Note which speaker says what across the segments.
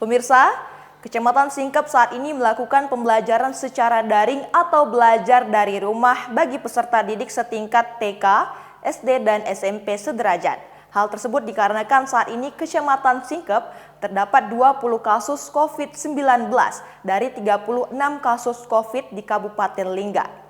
Speaker 1: Pemirsa, Kecamatan Singkep saat ini melakukan pembelajaran secara daring atau belajar dari rumah bagi peserta didik setingkat TK, SD, dan SMP sederajat. Hal tersebut dikarenakan saat ini Kecamatan Singkep terdapat 20 kasus COVID-19 dari 36 kasus COVID di Kabupaten Lingga.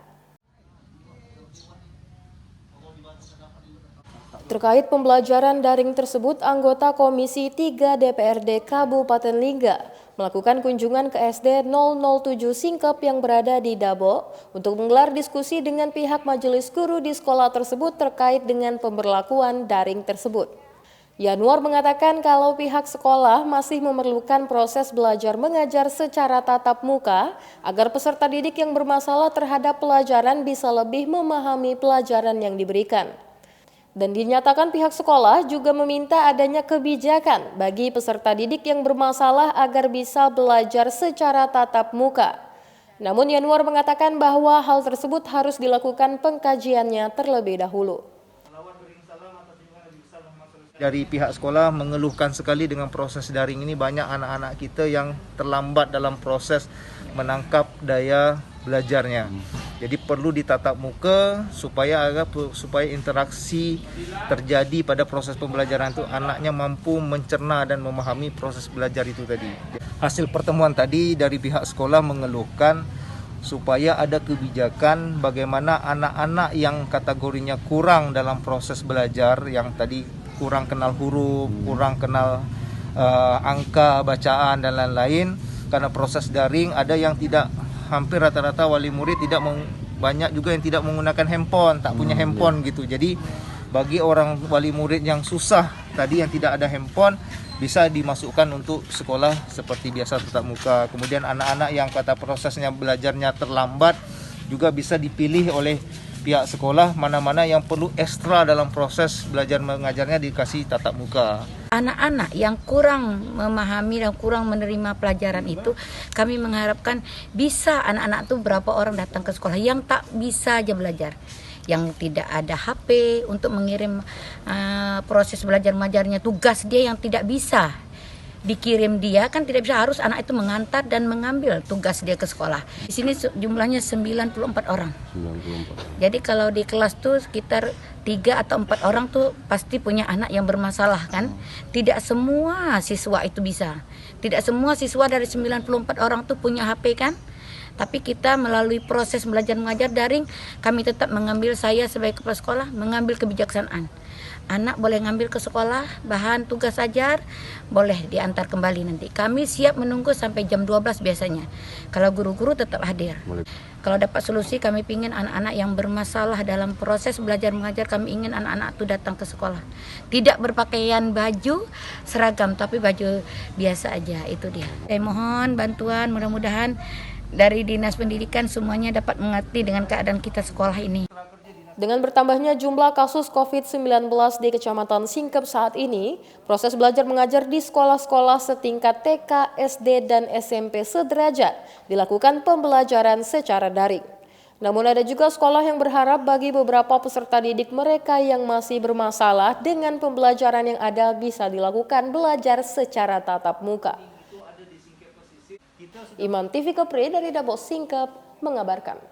Speaker 1: Terkait pembelajaran daring tersebut, anggota Komisi 3 DPRD Kabupaten Lingga melakukan kunjungan ke SD 007 Singkep yang berada di Dabo untuk menggelar diskusi dengan pihak majelis guru di sekolah tersebut terkait dengan pemberlakuan daring tersebut. Yanuar mengatakan kalau pihak sekolah masih memerlukan proses belajar mengajar secara tatap muka agar peserta didik yang bermasalah terhadap pelajaran bisa lebih memahami pelajaran yang diberikan. Dan dinyatakan pihak sekolah juga meminta adanya kebijakan bagi peserta didik yang bermasalah agar bisa belajar secara tatap muka. Namun Yanuar mengatakan bahwa hal tersebut harus dilakukan pengkajiannya terlebih dahulu.
Speaker 2: Dari pihak sekolah mengeluhkan sekali dengan proses daring ini, banyak anak-anak kita yang terlambat dalam proses menangkap daya belajarnya. Jadi perlu ditatap muka supaya interaksi terjadi pada proses pembelajaran itu, anaknya mampu mencerna dan memahami proses belajar itu tadi. Hasil pertemuan tadi dari pihak sekolah mengeluhkan supaya ada kebijakan bagaimana anak-anak yang kategorinya kurang dalam proses belajar, yang tadi kurang kenal huruf, kurang kenal angka, bacaan dan lain-lain, karena proses daring ada yang tidak, hampir rata-rata wali murid banyak juga yang tidak menggunakan handphone, tak punya handphone gitu. Jadi bagi orang wali murid yang susah tadi, yang tidak ada handphone, bisa dimasukkan untuk sekolah seperti biasa tatap muka. Kemudian anak-anak yang kata prosesnya belajarnya terlambat juga bisa dipilih oleh pihak sekolah mana-mana yang perlu ekstra dalam proses belajar mengajarnya dikasih tatap muka.
Speaker 3: Anak-anak yang kurang memahami dan kurang menerima pelajaran itu, kami mengharapkan bisa anak-anak itu berapa orang datang ke sekolah yang tak bisa aja belajar, yang tidak ada HP untuk mengirim proses belajar mengajarnya, tugas dia yang tidak bisa dikirim, dia kan tidak bisa, harus anak itu mengantar dan mengambil tugas dia ke sekolah. Di sini jumlahnya 94 orang. 94. Jadi kalau di kelas tuh sekitar 3 atau 4 orang tuh pasti punya anak yang bermasalah kan. Tidak semua siswa itu bisa. Tidak semua siswa dari 94 orang tuh punya HP kan. Tapi kita melalui proses belajar mengajar daring, kami tetap mengambil, saya sebagai kepala sekolah mengambil kebijaksanaan. Anak boleh ngambil ke sekolah, bahan tugas ajar, boleh diantar kembali nanti. Kami siap menunggu sampai jam 12 biasanya. Kalau guru-guru tetap hadir. Kalau dapat solusi, kami ingin anak-anak yang bermasalah dalam proses belajar mengajar, kami ingin anak-anak itu datang ke sekolah. Tidak berpakaian baju seragam, tapi baju biasa aja, itu dia. Saya mohon bantuan, mudah-mudahan dari Dinas Pendidikan semuanya dapat mengerti dengan keadaan kita sekolah ini.
Speaker 1: Dengan bertambahnya jumlah kasus COVID-19 di Kecamatan Singkep saat ini, proses belajar mengajar di sekolah-sekolah setingkat TK, SD, dan SMP sederajat dilakukan pembelajaran secara daring. Namun ada juga sekolah yang berharap bagi beberapa peserta didik mereka yang masih bermasalah dengan pembelajaran yang ada bisa dilakukan belajar secara tatap muka. Iman TV Kepri dari Dabo Singkep mengabarkan.